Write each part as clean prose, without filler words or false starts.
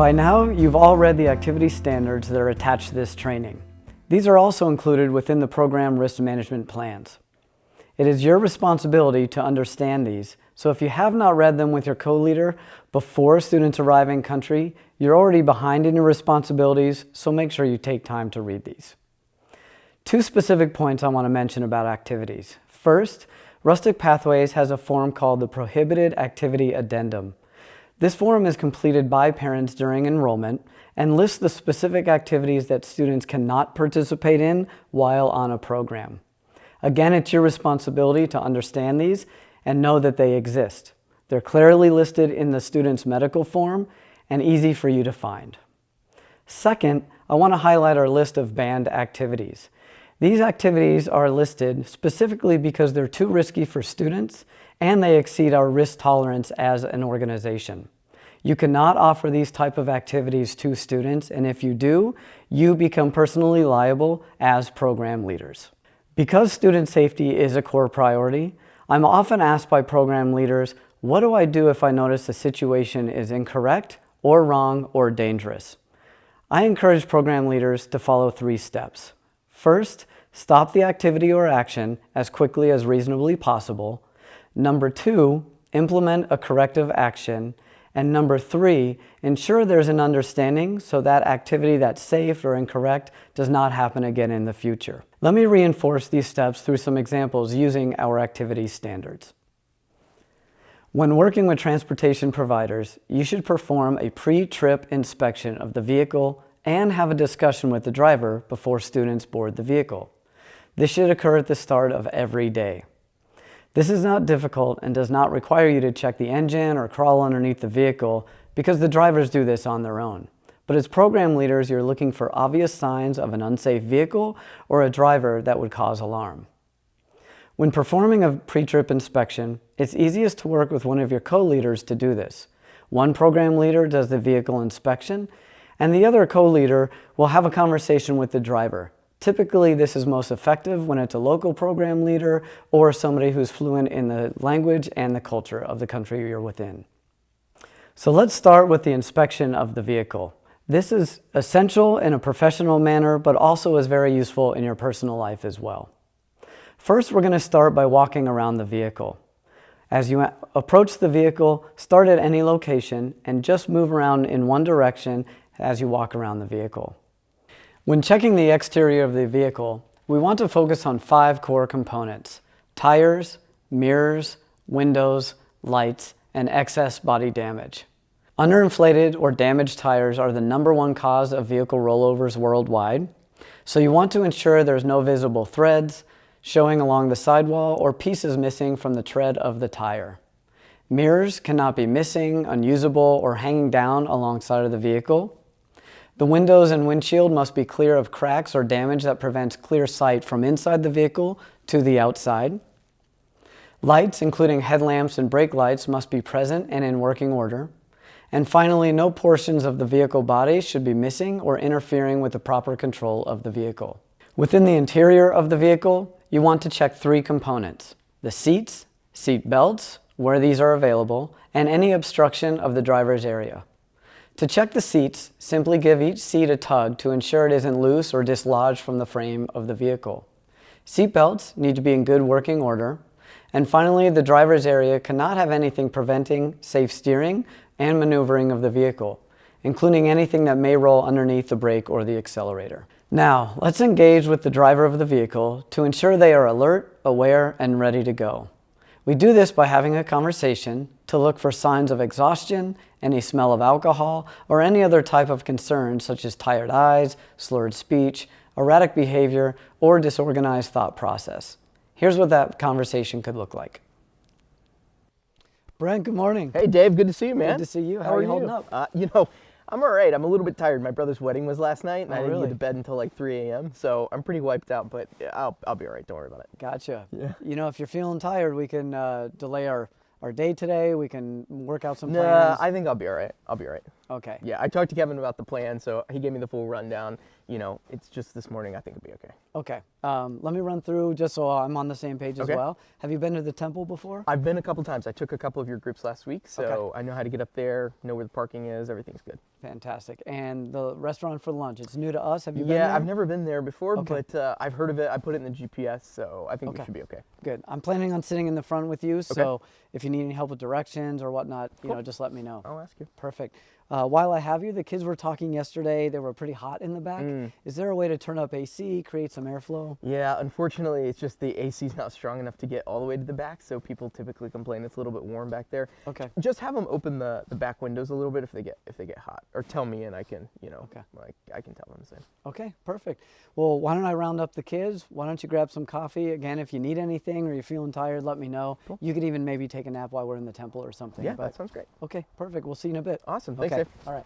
By now, you've all read the activity standards that are attached to this training. These are also included within the program risk management plans. It is your responsibility to understand these, so if you have not read them with your co-leader before students arrive in country, you're already behind in your responsibilities, so make sure you take time to read these. Two specific points I want to mention about activities. First, Rustic Pathways has a form called the Prohibited Activity Addendum. This form is completed by parents during enrollment and lists the specific activities that students cannot participate in while on a program. Again, it's your responsibility to understand these and know that they exist. They're clearly listed in the student's medical form and easy for you to find. Second, I want to highlight our list of banned activities. These activities are listed specifically because they're too risky for students and they exceed our risk tolerance as an organization. You cannot offer these type of activities to students, and if you do, you become personally liable as program leaders. Because student safety is a core priority, I'm often asked by program leaders, what do I do if I notice the situation is incorrect or wrong or dangerous? I encourage program leaders to follow 3 steps. First, stop the activity or action as quickly as reasonably possible. Number 2, implement a corrective action. And number 3, ensure there's an understanding so that activity that's safe or incorrect does not happen again in the future. Let me reinforce these steps through some examples using our activity standards. When working with transportation providers, you should perform a pre-trip inspection of the vehicle and have a discussion with the driver before students board the vehicle. This should occur at the start of every day. This is not difficult and does not require you to check the engine or crawl underneath the vehicle because the drivers do this on their own. But as program leaders, you're looking for obvious signs of an unsafe vehicle or a driver that would cause alarm. When performing a pre-trip inspection, it's easiest to work with one of your co-leaders to do this. One program leader does the vehicle inspection, and the other co-leader will have a conversation with the driver. Typically, this is most effective when it's a local program leader or somebody who's fluent in the language and the culture of the country you're within. So let's start with the inspection of the vehicle. This is essential in a professional manner, but also is very useful in your personal life as well. First, we're going to start by walking around the vehicle. As you approach the vehicle, start at any location and just move around in one direction as you walk around the vehicle. When checking the exterior of the vehicle, we want to focus on 5 core components: tires, mirrors, windows, lights, and excess body damage. Underinflated or damaged tires are the #1 cause of vehicle rollovers worldwide, so you want to ensure there's no visible threads showing along the sidewall or pieces missing from the tread of the tire. Mirrors cannot be missing, unusable, or hanging down alongside of the vehicle. The windows and windshield must be clear of cracks or damage that prevents clear sight from inside the vehicle to the outside. Lights, including headlamps and brake lights, must be present and in working order. And finally, no portions of the vehicle body should be missing or interfering with the proper control of the vehicle. Within the interior of the vehicle, you want to check 3 components: the seats, seat belts, where these are available, and any obstruction of the driver's area. To check the seats, simply give each seat a tug to ensure it isn't loose or dislodged from the frame of the vehicle. Seat belts need to be in good working order. And finally, the driver's area cannot have anything preventing safe steering and maneuvering of the vehicle, including anything that may roll underneath the brake or the accelerator. Now, let's engage with the driver of the vehicle to ensure they are alert, aware, and ready to go. We do this by having a conversation to look for signs of exhaustion, any smell of alcohol, or any other type of concern such as tired eyes, slurred speech, erratic behavior, or disorganized thought process. Here's what that conversation could look like. Brent, good morning. Hey Dave, good to see you, man. Good to see you. How are you holding up? I'm all right. I'm a little bit tired. My brother's wedding was last night, and I didn't really? get to bed until like 3 a.m., so I'm pretty wiped out, but I'll be all right. Don't worry about it. Gotcha. Yeah. You know, if you're feeling tired, we can delay our day today. We can work out some Nah, plans. I think I'll be all right. I'll be all right. Okay. Yeah, I talked to Kevin about the plan, so he gave me the full rundown. you know, it's just this morning. I think it'll be okay. Okay. Let me run through just so I'm on the same page as Okay. well. Have you been to the temple before? I've been a couple times. I took a couple of your groups last week, so Okay. I know how to get up there, know where the parking is, everything's good. Fantastic. And the restaurant for lunch, it's new to us. Have you been Yeah, there? I've never been there before, Okay. but I've heard of it. I put it in the GPS, so I think we Okay. should be okay. Good. I'm planning on sitting in the front with you, so if you need any help with directions or whatnot, you know, just let me know. I'll ask you. Perfect. While I have you, the kids were talking yesterday. They were pretty hot in the back. Is there a way to turn up AC, create some airflow? Yeah, unfortunately, it's just the AC's not strong enough to get all the way to the back, so people typically complain it's a little bit warm back there. Okay. Just have them open the back windows a little bit if they get hot, or tell me and I can, you know, like I can tell them the same. Okay, perfect. Well, why don't I round up the kids? Why don't you grab some coffee? Again, if you need anything or you're feeling tired, let me know. Cool. You could even maybe take a nap while we're in the temple or something. Yeah, but- that sounds great. Okay, perfect. We'll see you in a bit. Awesome. Thanks, Okay, Dave. all right.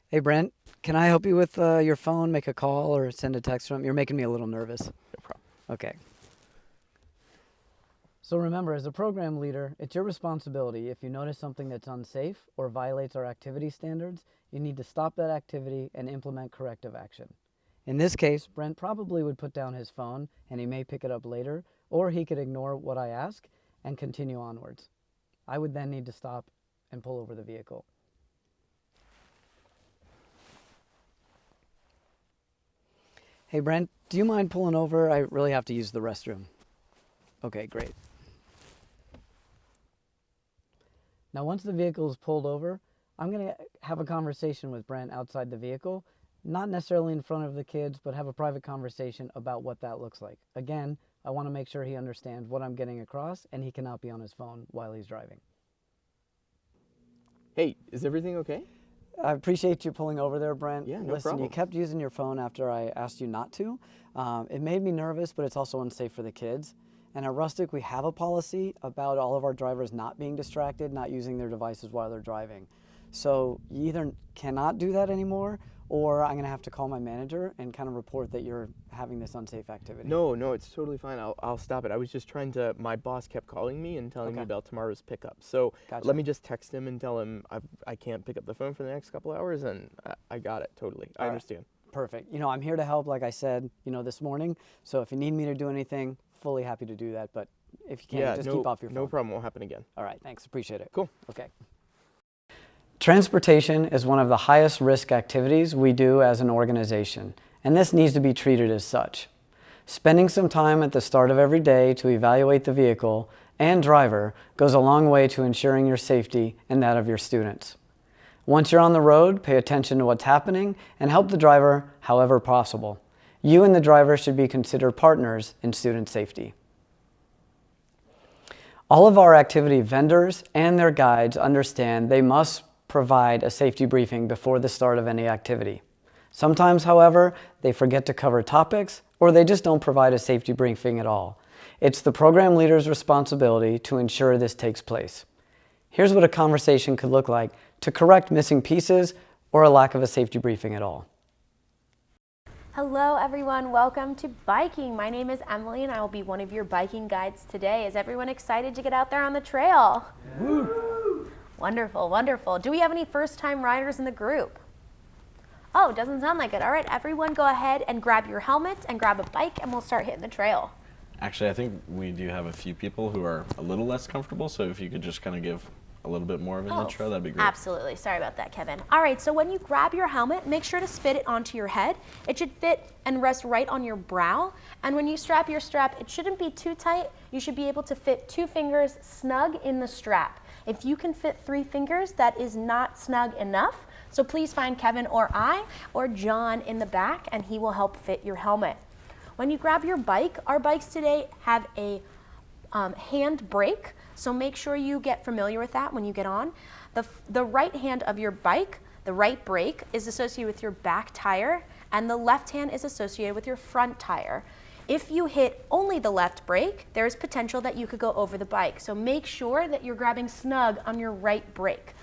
Hey, Brent, can I help you with your phone, make a call or send a text from? You're making me a little nervous. No problem. Okay. So remember, as a program leader, it's your responsibility. If you notice something that's unsafe or violates our activity standards, you need to stop that activity and implement corrective action. In this case, Brent probably would put down his phone and he may pick it up later, or he could ignore what I ask and continue onwards. I would then need to stop and pull over the vehicle. Hey Brent, do you mind pulling over? I really have to use the restroom. Okay, great. Now once the vehicle is pulled over, I'm going to have a conversation with Brent outside the vehicle, not necessarily in front of the kids, but have a private conversation about what that looks like. Again, I want to make sure he understands what I'm getting across and he cannot be on his phone while he's driving. Hey, is everything okay? I appreciate you pulling over there, Brent. Yeah, no Listen, problem. you kept using your phone after I asked you not to. It made me nervous, but it's also unsafe for the kids. And at Rustic, we have a policy about all of our drivers not being distracted, not using their devices while they're driving. So you either cannot do that anymore, or I'm going to have to call my manager and kind of report that you're having this unsafe activity. No, it's totally fine. I'll stop it. I was just trying to, my boss kept calling me and telling me Okay. about tomorrow's pickup. So Gotcha. let me just text him and tell him I can't pick up the phone for the next couple hours, and I got it totally. I All right. understand. Perfect. You know, I'm here to help, like I said, you know, this morning. So if you need me to do anything, fully happy to do that. But if you can't, just keep off your phone. No problem. Won't happen again. All right, thanks. Appreciate it. Cool. Okay. Transportation is one of the highest risk activities we do as an organization, and this needs to be treated as such. Spending some time at the start of every day to evaluate the vehicle and driver goes a long way to ensuring your safety and that of your students. Once you're on the road, pay attention to what's happening and help the driver however possible. You and the driver should be considered partners in student safety. All of our activity vendors and their guides understand they must provide a safety briefing before the start of any activity. Sometimes, however, they forget to cover topics or they just don't provide a safety briefing at all. It's the program leader's responsibility to ensure this takes place. Here's what a conversation could look like to correct missing pieces or a lack of a safety briefing at all. Hello everyone, welcome to biking. My name is Emily and I will be one of your biking guides today. Is everyone excited to get out there on the trail? Woo! Wonderful, wonderful. Do we have any first-time riders in the group? Oh, doesn't sound like it. All right, everyone go ahead and grab your helmet and grab a bike and we'll start hitting the trail. Actually, I think we do have a few people who are a little less comfortable, so if you could just kind of give a little bit more of an intro, that'd be great. Absolutely. Sorry about that, Kevin. All right, so when you grab your helmet, make sure to fit it onto your head. It should fit and rest right on your brow. And when you strap your strap, it shouldn't be too tight. You should be able to fit 2 fingers snug in the strap. If you can fit 3 fingers, that is not snug enough. So please find Kevin or I or John in the back and he will help fit your helmet. When you grab your bike, our bikes today have a hand brake. So make sure you get familiar with that when you get on. The right hand of your bike, the right brake, is associated with your back tire and the left hand is associated with your front tire. If you hit only the left brake, there is potential that you could go over the bike. So make sure that you're grabbing snug on your right brake.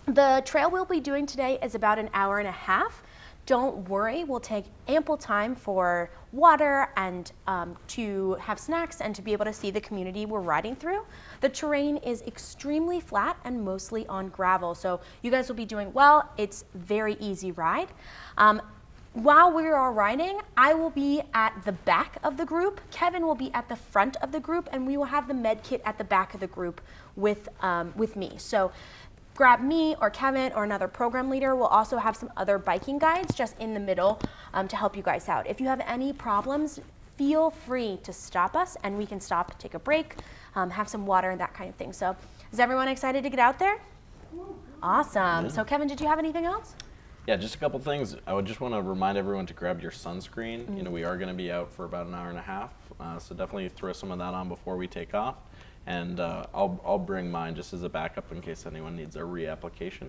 The trail we'll be doing today is about an hour and a half. don't worry, we'll take ample time for water and to have snacks and to be able to see the community we're riding through. The terrain is extremely flat and mostly on gravel, so you guys will be doing well. It's very easy ride. While we are riding, I will be at the back of the group, Kevin will be at the front of the group, and we will have the med kit at the back of the group with me. So grab me or Kevin or another program leader. We'll also have some other biking guides just in the middle to help you guys out. If you have any problems, feel free to stop us and we can stop, take a break, have some water and that kind of thing. So is everyone excited to get out there? Awesome. So Kevin, did you have anything else? Yeah, just a couple things. I would just want to remind everyone to grab your sunscreen. You know, we are going to be out for about an hour and a half, so definitely throw some of that on before we take off. And I'll bring mine just as a backup in case anyone needs a reapplication.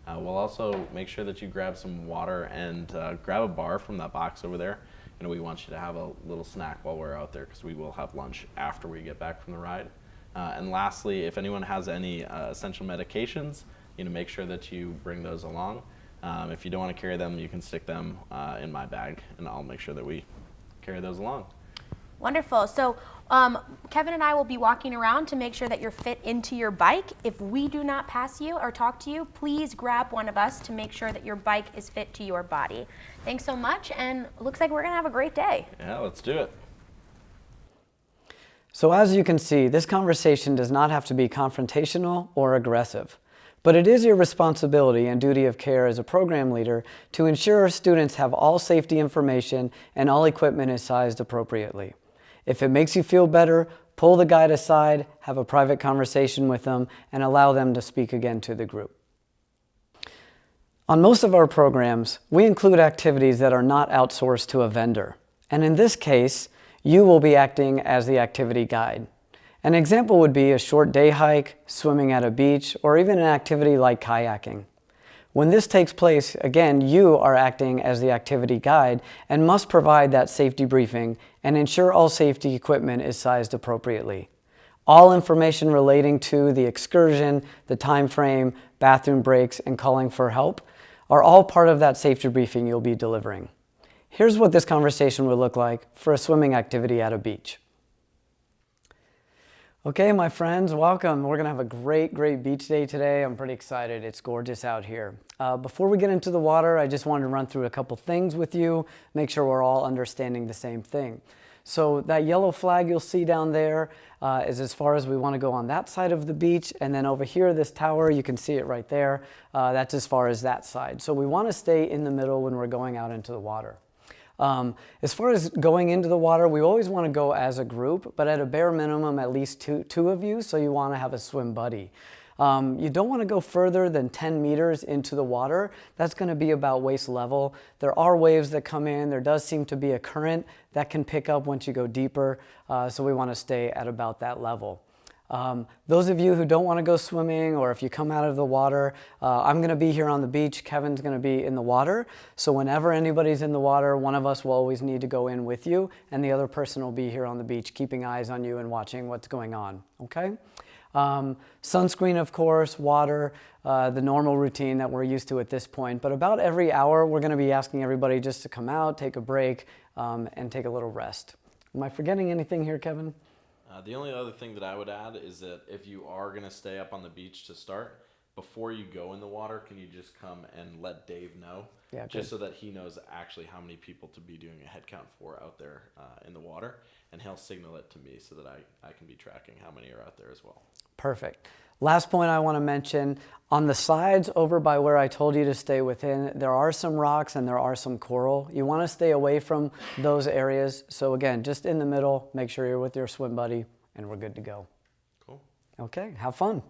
We'll also make sure that you grab some water and grab a bar from that box over there. You know, we want you to have a little snack while we're out there because we will have lunch after we get back from the ride. And lastly, if anyone has any essential medications, you know, make sure that you bring those along. If you don't want to carry them, you can stick them in my bag, and I'll make sure that we carry those along. Wonderful. So Kevin and I will be walking around to make sure that you're fit into your bike. If we do not pass you or talk to you, please grab one of us to make sure that your bike is fit to your body. Thanks so much, and it looks like we're going to have a great day. Yeah, let's do it. So as you can see, this conversation does not have to be confrontational or aggressive. But it is your responsibility and duty of care as a program leader to ensure our students have all safety information and all equipment is sized appropriately. If it makes you feel better, pull the guide aside, have a private conversation with them, and allow them to speak again to the group. On most of our programs, we include activities that are not outsourced to a vendor. And in this case, you will be acting as the activity guide. An example would be a short day hike, swimming at a beach, or even an activity like kayaking. When this takes place, again, you are acting as the activity guide and must provide that safety briefing and ensure all safety equipment is sized appropriately. All information relating to the excursion, the time frame, bathroom breaks, and calling for help are all part of that safety briefing you'll be delivering. Here's what this conversation would look like for a swimming activity at a beach. Okay, my friends, welcome. We're gonna have a great beach day today. I'm pretty excited. It's gorgeous out here. Before we get into the water, I just wanted to run through a couple things with you, make sure we're all understanding the same thing. So that yellow flag you'll see down there is as far as we want to go on that side of the beach. And then over here, this tower, you can see it right there. That's as far as that side. So we want to stay in the middle when we're going out into the water. As far as going into the water, we always want to go as a group, but at a bare minimum, at least two of you, so you want to have a swim buddy. You don't want to go further than 10 meters into the water. That's going to be about waist level. There are waves that come in. There does seem to be a current that can pick up once you go deeper, so we want to stay at about that level. Those of you who don't want to go swimming, or if you come out of the water, I'm going to be here on the beach, Kevin's going to be in the water. So whenever anybody's in the water, one of us will always need to go in with you, and the other person will be here on the beach keeping eyes on you and watching what's going on, okay? Sunscreen, of course, water, the normal routine that we're used to at this point. But about every hour, we're going to be asking everybody just to come out, take a break, and take a little rest. Am I forgetting anything here, Kevin? The only other thing that I would add is that if you are going to stay up on the beach to start, before you go in the water, can you just come and let Dave know? Yeah, just so that he knows actually how many people to be doing a head count for out there in the water, and he'll signal it to me so that I can be tracking how many are out there as well. Perfect. Last point I want to mention, on the sides over by where I told you to stay within, there are some rocks and there are some coral. You want to stay away from those areas. So again, just in the middle, make sure you're with your swim buddy, and we're good to go. Cool. Okay, have fun.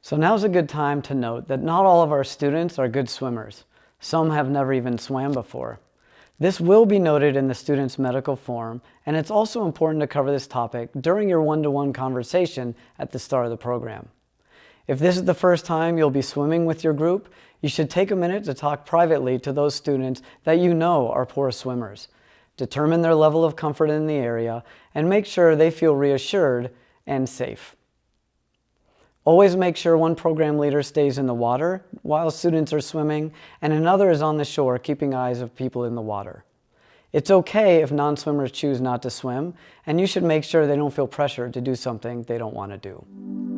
So now's a good time to note that not all of our students are good swimmers. Some have never even swam before. This will be noted in the student's medical form, and it's also important to cover this topic during your one-to-one conversation at the start of the program. If this is the first time you'll be swimming with your group, you should take a minute to talk privately to those students that you know are poor swimmers. Determine their level of comfort in the area and make sure they feel reassured and safe. Always make sure one program leader stays in the water while students are swimming, and another is on the shore keeping eyes of people in the water. It's okay if non-swimmers choose not to swim, and you should make sure they don't feel pressured to do something they don't want to do.